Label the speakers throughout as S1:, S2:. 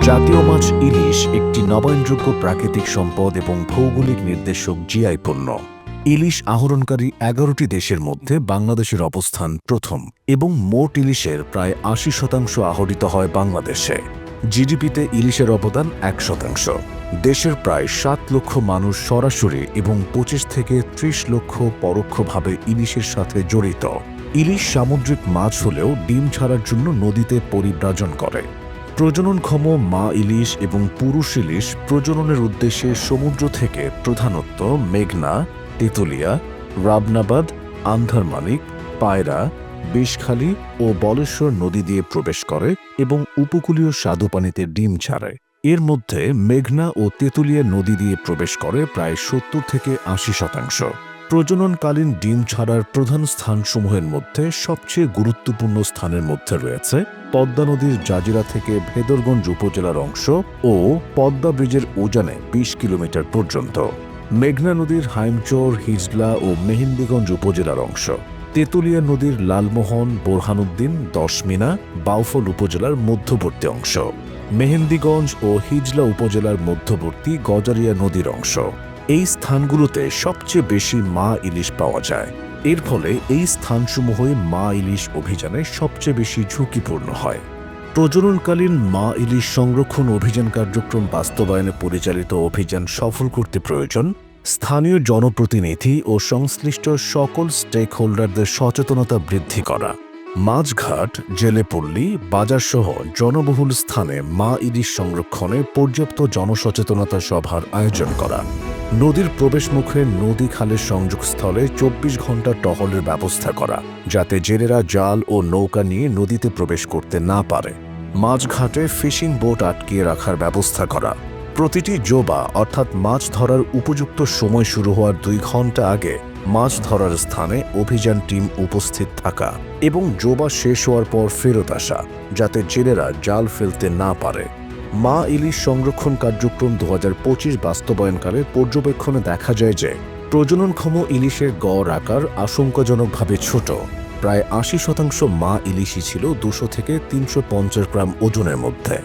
S1: জাতীয় মাছ ইলিশ একটি নবায়নযোগ্য প্রাকৃতিক সম্পদ এবং ভৌগোলিক নির্দেশক জিআই পণ্য। ইলিশ আহরণকারী ১১টি দেশের মধ্যে বাংলাদেশের অবস্থান প্রথম এবং মোট ইলিশের প্রায় ৮০% আহরিত হয় বাংলাদেশে। জিডিপিতে ইলিশের অবদান ১%। দেশের প্রায় ৭ লক্ষ মানুষ সরাসরি এবং ২৫ থেকে ৩০ লক্ষ পরোক্ষভাবে ইলিশের সাথে জড়িত। ইলিশ সামুদ্রিক মাছ হলেও ডিম ছাড়ার জন্য নদীতে পরিব্রাজন করে। প্রজননক্ষম মা ইলিশ এবং পুরুষ ইলিশ প্রজননের উদ্দেশ্যে সমুদ্র থেকে প্রধানত মেঘনা, তেঁতুলিয়া, রাবনাবাদ, আন্ধারমানিক, পায়রা, বিষখালী ও বলেশ্বর নদী দিয়ে প্রবেশ করে এবং উপকূলীয় স্বাদুপানিতে ডিম ছাড়ে। এর মধ্যে মেঘনা ও তেঁতুলিয়া নদী দিয়ে প্রবেশ করে প্রায় ৭০ থেকে ৮০%। প্রজননকালীন ডিম ছাড়ার প্রধান স্থানসমূহের মধ্যে সবচেয়ে গুরুত্বপূর্ণ স্থানের মধ্যে রয়েছে পদ্মা নদীর জাজিরা থেকে ভেদরগঞ্জ উপজেলার অংশ ও পদ্মা ব্রিজের উজানে ২০ কিলোমিটার পর্যন্ত, মেঘনা নদীর হাইমচর, হিজলা ও মেহেন্দিগঞ্জ উপজেলার অংশ, তেঁতুলিয়া নদীর লালমোহন, বোরহানুদ্দিন, দশমিনা, বাউফল উপজেলার মধ্যবর্তী অংশ, মেহেন্দিগঞ্জ ও হিজলা উপজেলার মধ্যবর্তী গজারিয়া নদীর অংশ। এই স্থানগুলোতে সবচেয়ে বেশি মা ইলিশ পাওয়া যায়। এর ফলে এই স্থানসমূহে মা ইলিশ অভিযানে সবচেয়ে বেশি ঝুঁকিপূর্ণ হয়। প্রজননকালীন মা ইলিশ সংরক্ষণ অভিযান কার্যক্রম বাস্তবায়নে পরিচালিত অভিযান সফল করতে প্রয়োজন স্থানীয় জনপ্রতিনিধি ও সংশ্লিষ্ট সকল স্টেক হোল্ডারদের সচেতনতা বৃদ্ধি করা। মাছঘাট, জেলেপল্লী, বাজারসহ জনবহুল স্থানে মা ইলিশ সংরক্ষণে পর্যাপ্ত জনসচেতনতা সভার আয়োজন করা। নদীর প্রবেশমুখে নদী খালের সংযোগস্থলে ২৪ ঘণ্টা টহলের ব্যবস্থা করা, যাতে জেলেরা জাল ও নৌকা নিয়ে নদীতে প্রবেশ করতে না পারে। মাছঘাটে ফিশিং বোট আটকিয়ে রাখার ব্যবস্থা করা। প্রতিটি জোবা অর্থাৎ মাছ ধরার উপযুক্ত সময় শুরু হওয়ার ২ ঘণ্টা আগে মাছ ধরার স্থানে অভিযান টিম উপস্থিত থাকা এবং জোবা শেষ হওয়ার পর ফেরত আসা, যাতে জেলেরা জাল ফেলতে না পারে। মা ইলিশ সংরক্ষণ কার্যক্রম ২০২৫ বাস্তবায়নকালে পর্যবেক্ষণে দেখা যায় যে প্রজননক্ষম ইলিশের গড় আকার আশঙ্কাজনকভাবে ছোট। প্রায় ৮০% মা ইলিশই ছিল ২০০ থেকে ৩৫০ গ্রাম ওজনের মধ্যে।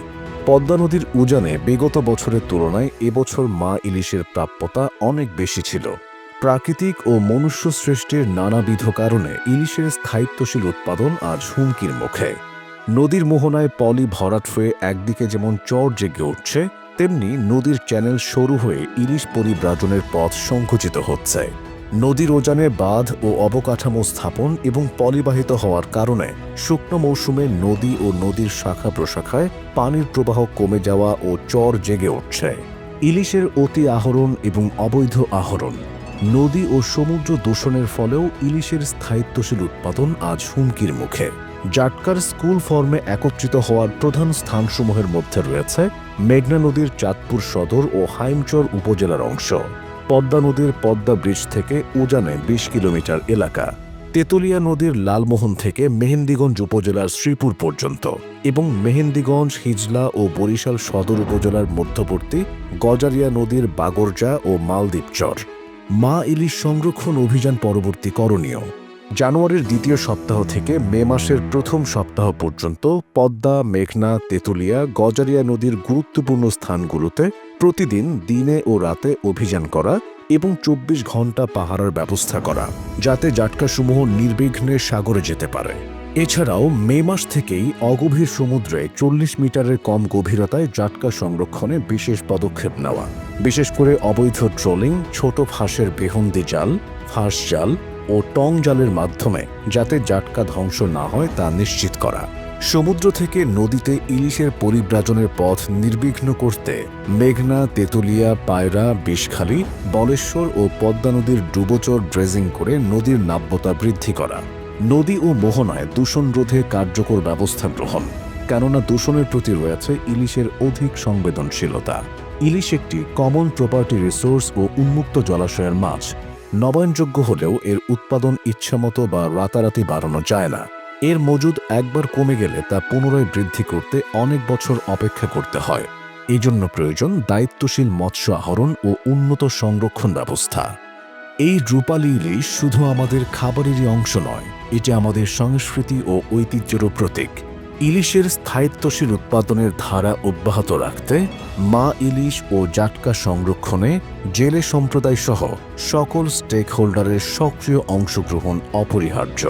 S1: পদ্মা নদীর উজানে বিগত বছরের তুলনায় এবছর মা ইলিশের প্রাপ্যতা অনেক বেশি ছিল। প্রাকৃতিক ও মনুষ্য সৃষ্টির নানাবিধ কারণে ইলিশের স্থায়িত্বশীল উৎপাদন আজ হুমকির মুখে। নদীর মোহনায় পলি ভরাট হয়ে একদিকে যেমন চর জেগে উঠছে, তেমনি নদীর চ্যানেল সরু হয়ে ইলিশ পরিব্রাজনের পথ সংকুচিত হচ্ছে। নদীর উজানে বাঁধ ও অবকাঠামো স্থাপন এবং পলিবাহিত হওয়ার কারণে শুকনো মৌসুমে নদী ও নদীর শাখা প্রশাখায় পানির প্রবাহ কমে যাওয়া ও চর জেগে উঠছে। ইলিশের অতি আহরণ এবং অবৈধ আহরণ, নদী ও সমুদ্র দূষণের ফলেও ইলিশের স্থায়িত্বশীল উৎপাদন আজ হুমকির মুখে। জাটকার স্কুল ফর্মে একত্রিত হওয়ার প্রধান স্থানসমূহের মধ্যে রয়েছে মেঘনা নদীর চাঁদপুর সদর ও হাইমচর উপজেলার অংশ, পদ্মা নদীর পদ্মা ব্রিজ থেকে উজানে ২০ কিলোমিটার এলাকা, তেঁতুলিয়া নদীর লালমোহন থেকে মেহেন্দিগঞ্জ উপজেলার শ্রীপুর পর্যন্ত এবং মেহেন্দিগঞ্জ, হিজলা ও বরিশাল সদর উপজেলার মধ্যবর্তী গজারিয়া নদীর বাগরজা ও মালদ্বীপ চর। মা ইলিশ সংরক্ষণ অভিযান পরবর্তী করণীয়: জানুয়ারির দ্বিতীয় সপ্তাহ থেকে মে মাসের প্রথম সপ্তাহ পর্যন্ত পদ্মা, মেঘনা, তেঁতুলিয়া, গজারিয়া নদীর গুরুত্বপূর্ণ স্থানগুলোতে প্রতিদিন দিনে ও রাতে অভিযান করা এবং ২৪ ঘণ্টা পাহারার ব্যবস্থা করা, যাতে জাটকাসমূহ নির্বিঘ্নে সাগরে যেতে পারে। এছাড়াও মে মাস থেকেই অগভীর সমুদ্রে ৪০ মিটারের কম গভীরতায় জাটকা সংরক্ষণে বিশেষ পদক্ষেপ নেওয়া, বিশেষ করে অবৈধ ট্রোলিং, ছোট ফাঁসের বেহন্দি জাল, ফাঁস জাল ও টং জালের মাধ্যমে যাতে জাটকা ধ্বংস না হয় তা নিশ্চিত করা। সমুদ্র থেকে নদীতে ইলিশের পরিব্রাজনের পথ নির্বিঘ্ন করতে মেঘনা, তেঁতুলিয়া, পায়রা, বিষখালী, বলেশ্বর ও পদ্মা নদীর ডুবোচর ড্রেজিং করে নদীর নাব্যতা বৃদ্ধি করা। নদী ও মোহনায় দূষণ রোধে কার্যকর ব্যবস্থা গ্রহণ, কেননা দূষণের প্রতি রয়েছে ইলিশের অধিক সংবেদনশীলতা। ইলিশ একটি কমন প্রপার্টি রিসোর্স ও উন্মুক্ত জলাশয়ের মাছ। নবায়নযোগ্য হলেও এর উৎপাদন ইচ্ছামতো বা রাতারাতি বাড়ানো যায় না। এর মজুদ একবার কমে গেলে তা পুনরায় বৃদ্ধি করতে অনেক বছর অপেক্ষা করতে হয়। এই জন্য প্রয়োজন দায়িত্বশীল মৎস্য আহরণ ও উন্নত সংরক্ষণ ব্যবস্থা। এই রূপালী ইলিশ শুধু আমাদের খাবারেরই অংশ নয়, এটি আমাদের সংস্কৃতি ও ঐতিহ্যেরও প্রতীক। ইলিশের স্থায়িত্বশীল উৎপাদনের ধারা অব্যাহত রাখতে মা ইলিশ ও জাটকা সংরক্ষণে জেলে সম্প্রদায় সহ সকল স্টেক হোল্ডারের সক্রিয় অংশগ্রহণ অপরিহার্য।